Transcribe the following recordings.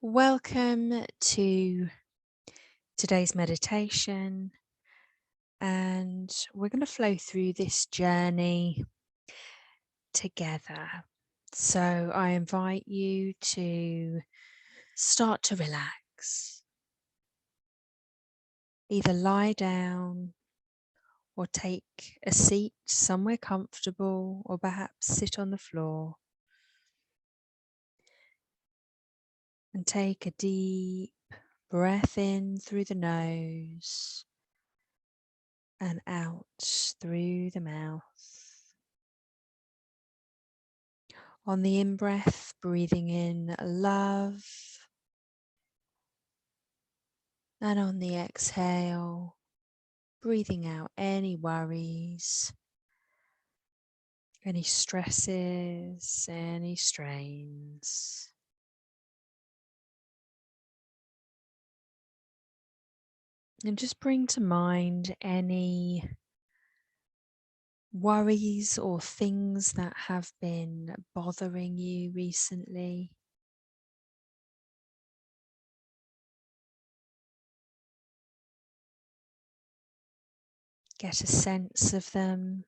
Welcome to today's meditation, and we're going to flow through this journey together. So, I invite you to start to relax. Either lie down or take a seat somewhere comfortable, or perhaps sit on the floor and take a deep breath in through the nose and out through the mouth. On the in-breath, breathing in love, and on the exhale, breathing out any worries, any stresses, any strains. And just bring to mind any worries or things that have been bothering you recently. Get a sense of them.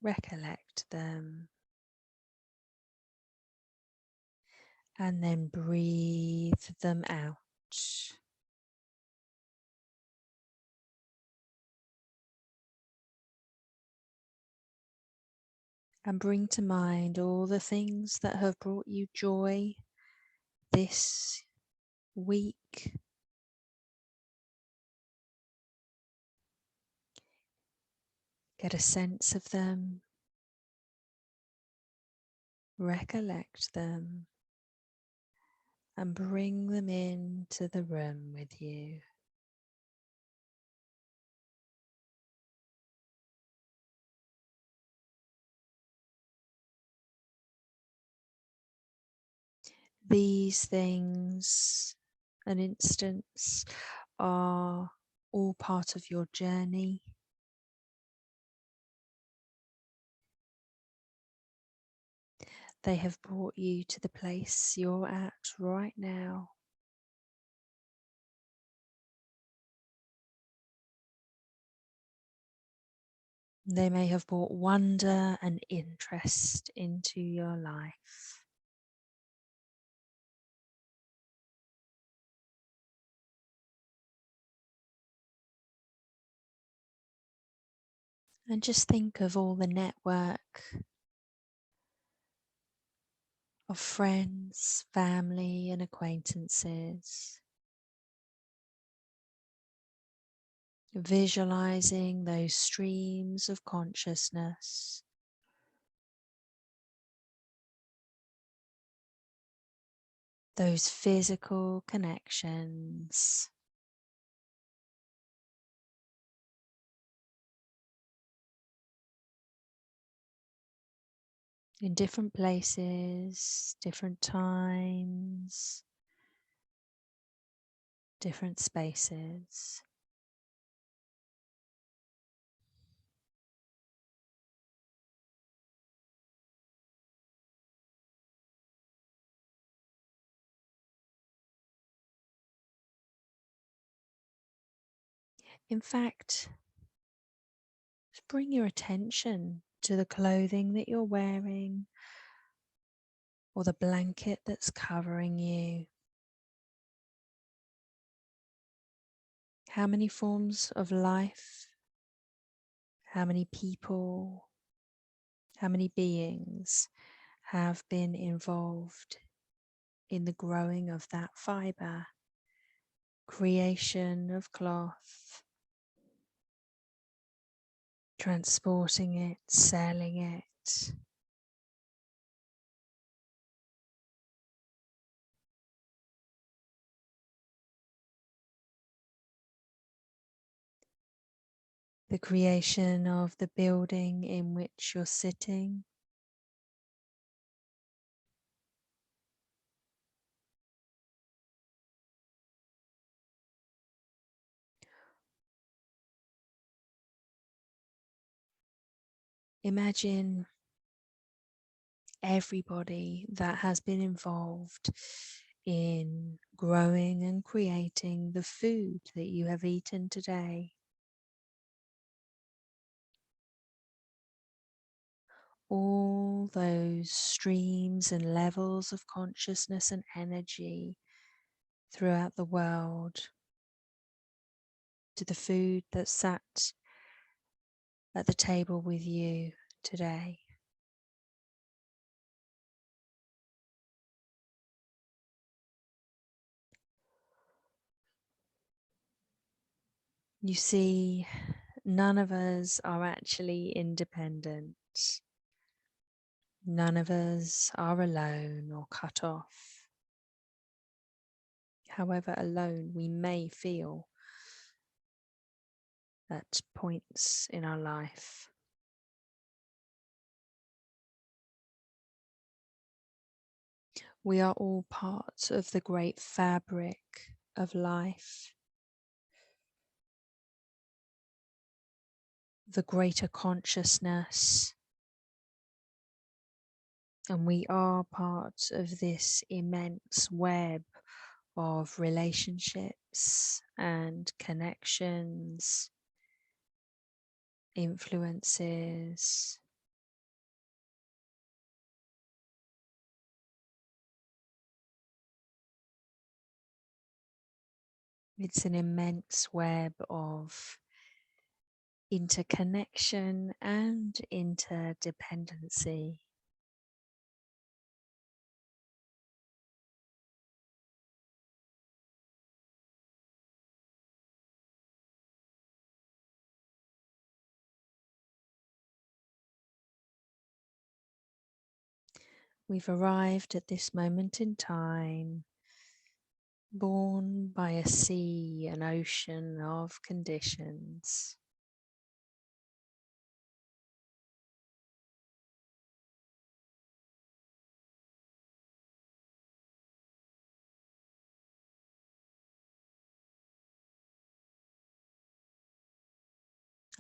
Recollect them. And then breathe them out. And bring to mind all the things that have brought you joy this week. Get a sense of them. Recollect them. And bring them into the room with you. These things, an instance, are all part of your journey. They have brought you to the place you're at right now. They may have brought wonder and interest into your life. And just think of all the network of friends, family, and acquaintances. Visualizing those streams of consciousness. Those physical connections. In different places, different times, different spaces. In fact, just bring your attention to the clothing that you're wearing or the blanket that's covering you. How many forms of life, how many people, how many beings have been involved in the growing of that fiber, creation of cloth, transporting it, selling it. The creation of the building in which you're sitting. Imagine everybody that has been involved in growing and creating the food that you have eaten today. All those streams and levels of consciousness and energy throughout the world, to the food that sat at the table with you today. You see, none of us are actually independent. None of us are alone or cut off. However alone we may feel at points in our life. We are all part of the great fabric of life, the greater consciousness, and we are part of this immense web of relationships and connections, influences. It's an immense web of interconnection and interdependency. We've arrived at this moment in time, born by a sea, an ocean of conditions.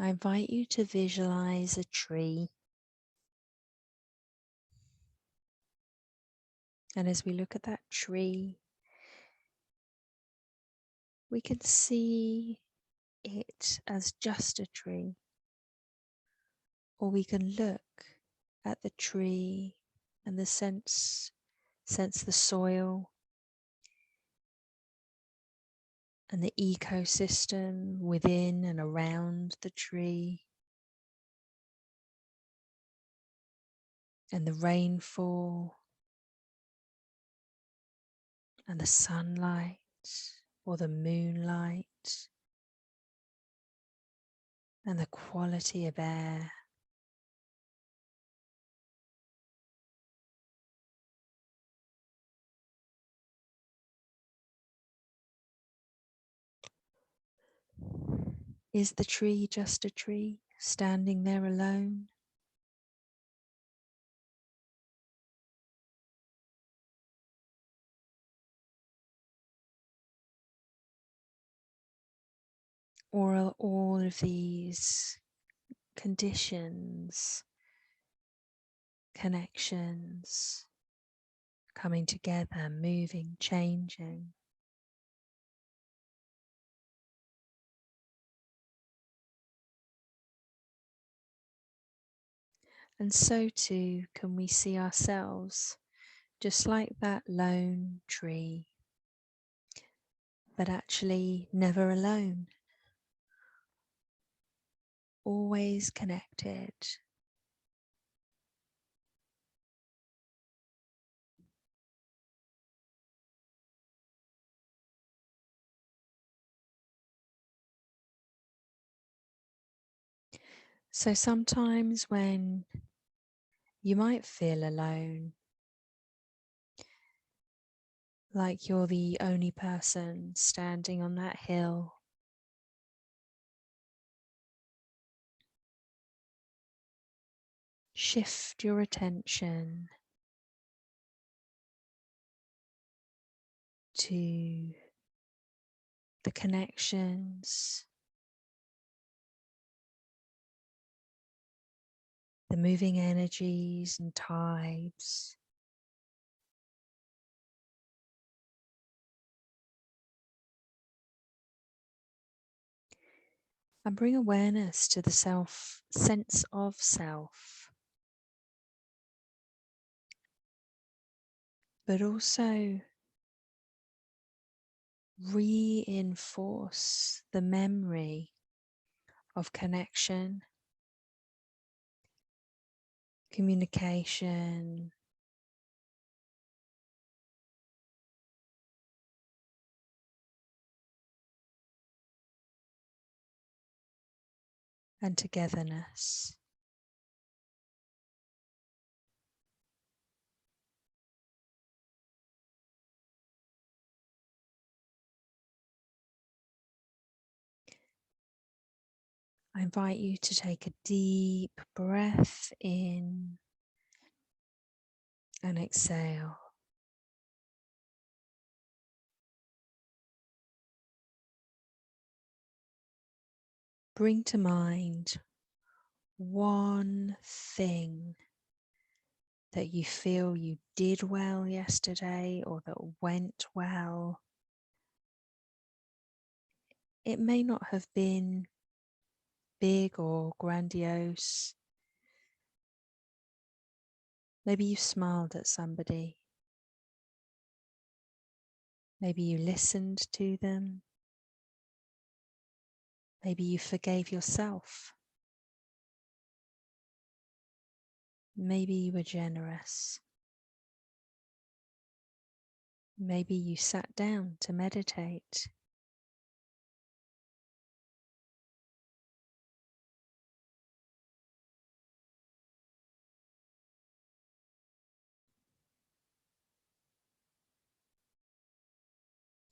I invite you to visualize a tree. And as we look at that tree, we can see it as just a tree. Or we can look at the tree and sense the soil and the ecosystem within and around the tree, and the rainfall and the sunlight or the moonlight and the quality of air. Is the tree just a tree, standing there alone? Or are all of these conditions, connections, coming together, moving, changing? And so too can we see ourselves just like that lone tree, but actually never alone, always connected. So sometimes when you might feel alone, like you're the only person standing on that hill, shift your attention to the connections, the moving energies and tides. And bring awareness to the sense of self, but also reinforce the memory of connection, communication, and togetherness. I invite you to take a deep breath in and exhale. Bring to mind one thing that you feel you did well yesterday or that went well. It may not have been big or grandiose. Maybe you smiled at somebody. Maybe you listened to them. Maybe you forgave yourself. Maybe you were generous. Maybe you sat down to meditate.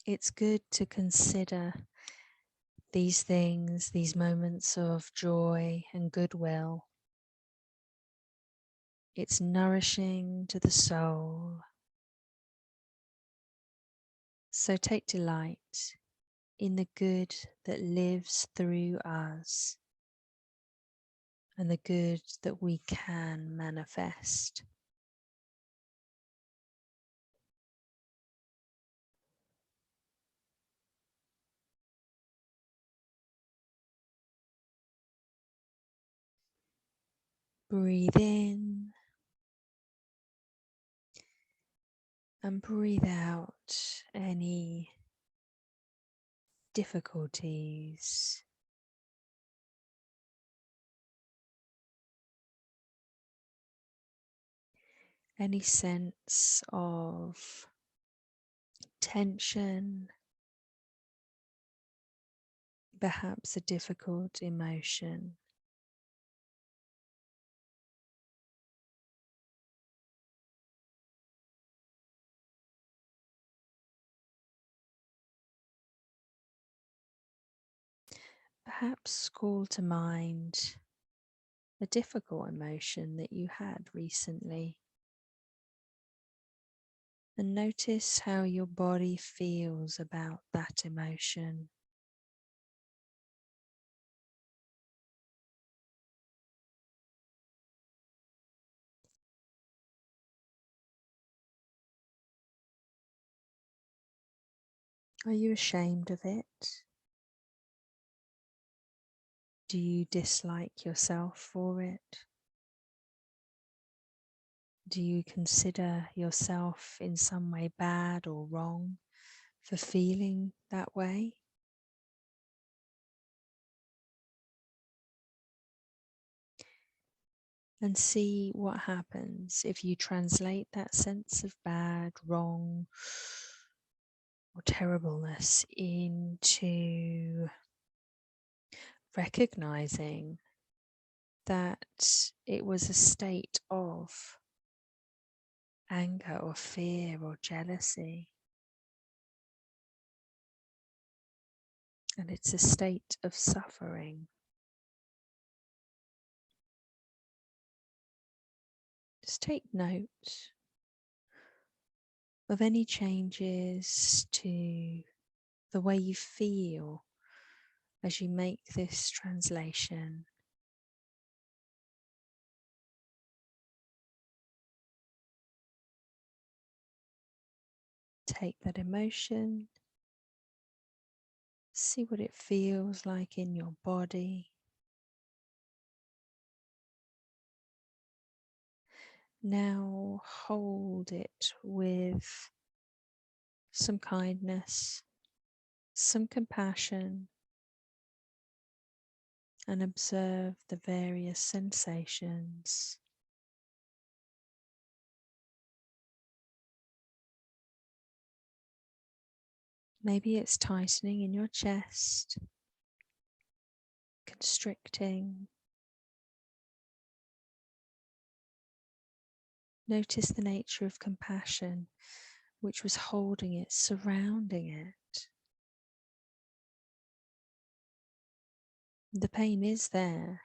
It's good to consider these things, these moments of joy and goodwill. It's nourishing to the soul. So take delight in the good that lives through us and the good that we can manifest. Breathe in and breathe out any difficulties, any sense of tension, perhaps a difficult emotion. Perhaps call to mind a difficult emotion that you had recently and notice how your body feels about that emotion. Are you ashamed of it? Do you dislike yourself for it? Do you consider yourself in some way bad or wrong for feeling that way? And see what happens if you translate that sense of bad, wrong, or terribleness into recognizing that it was a state of anger or fear or jealousy. And it's a state of suffering. Just take note of any changes to the way you feel as you make this translation. take that emotion, see what it feels like in your body. Now hold it with some kindness, some compassion, and observe the various sensations. Maybe it's tightening in your chest, constricting. Notice the nature of compassion, which was holding it, surrounding it. The pain is there,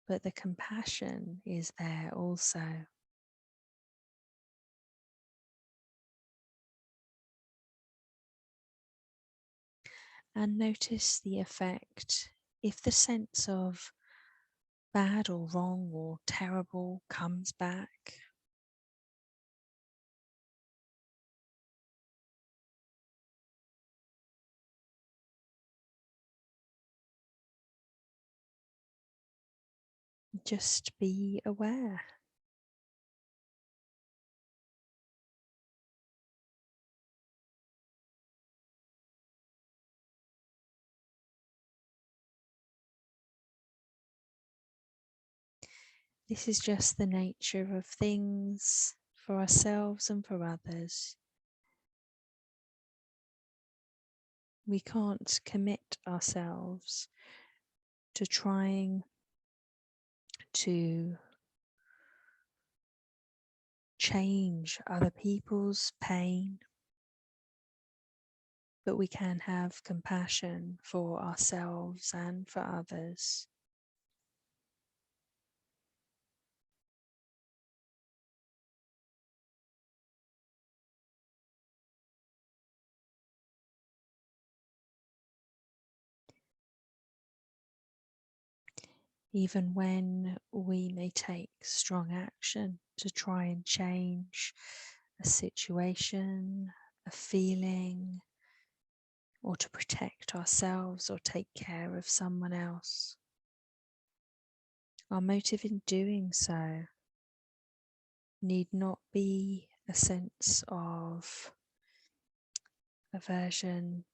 but the compassion is there also. And notice the effect. If the sense of bad or wrong or terrible comes back, just be aware. This is just the nature of things for ourselves and for others. We can't commit ourselves to trying to change other people's pain, but we can have compassion for ourselves and for others. Even when we may take strong action to try and change a situation, a feeling, or to protect ourselves or take care of someone else. Our motive in doing so need not be a sense of aversion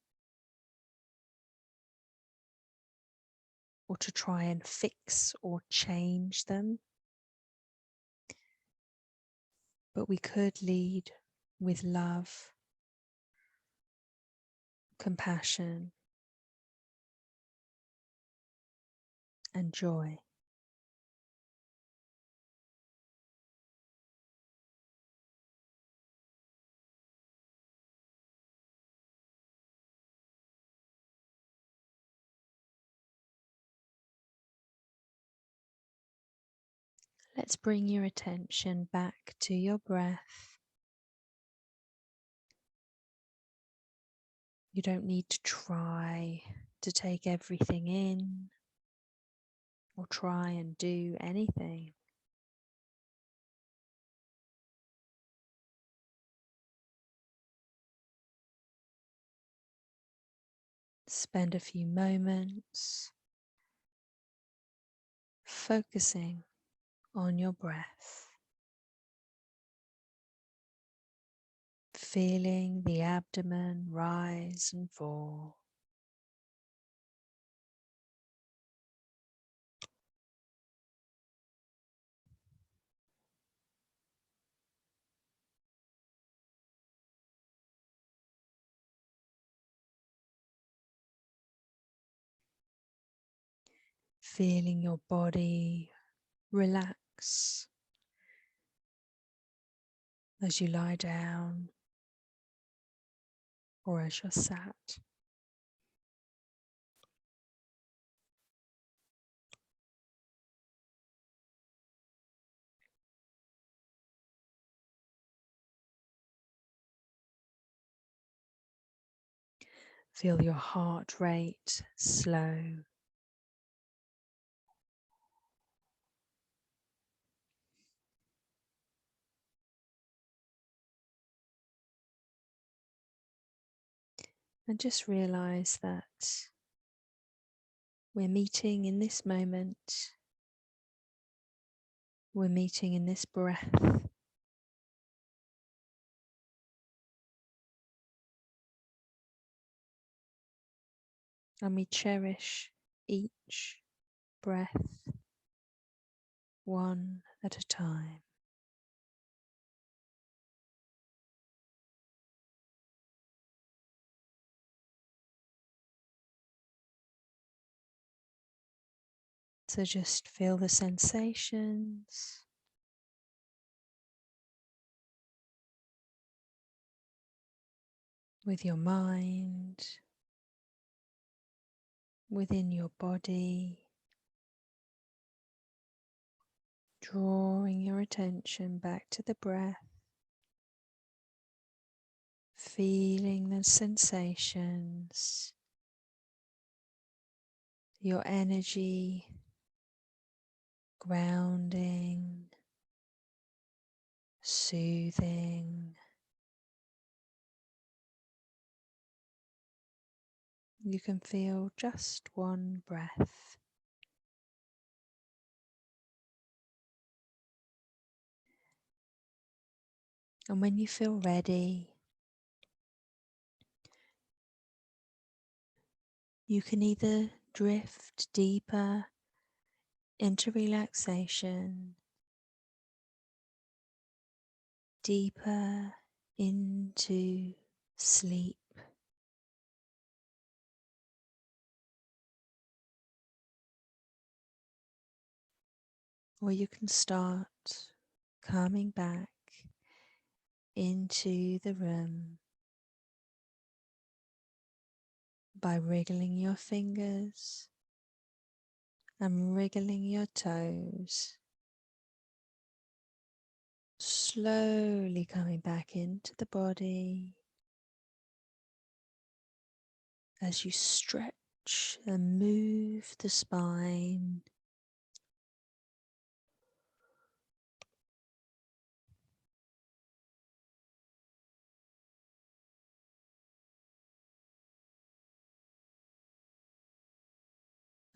or to try and fix or change them, but we could lead with love, compassion, and joy. Let's bring your attention back to your breath. You don't need to try to take everything in or try and do anything. Spend a few moments focusing on your breath, feeling the abdomen rise and fall. Feeling your body relax as you lie down or as you're sat. Feel your heart rate slow. And just realize that we're meeting in this moment, we're meeting in this breath. And we cherish each breath one at a time. So just feel the sensations. With your mind, within your body, drawing your attention back to the breath, feeling the sensations, your energy grounding, soothing. You can feel just one breath. And when you feel ready, you can either drift deeper into relaxation, deeper into sleep, or you can start coming back into the room by wriggling your fingers and wriggling your toes, slowly coming back into the body as you stretch and move the spine.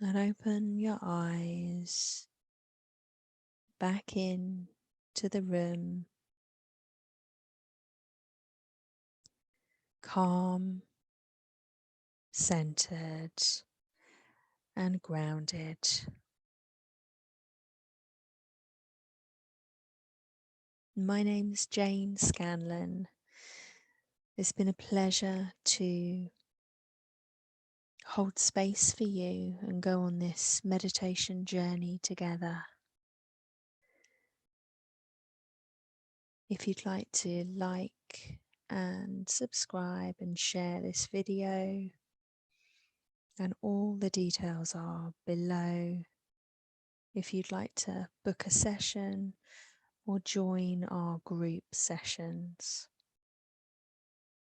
And open your eyes back in to the room, calm, centered, and grounded. My name's Jane Scanlan. It's been a pleasure to hold space for you and go on this meditation journey together. If you'd like to like and subscribe and share this video, and all the details are below. If you'd like to book a session or join our group sessions.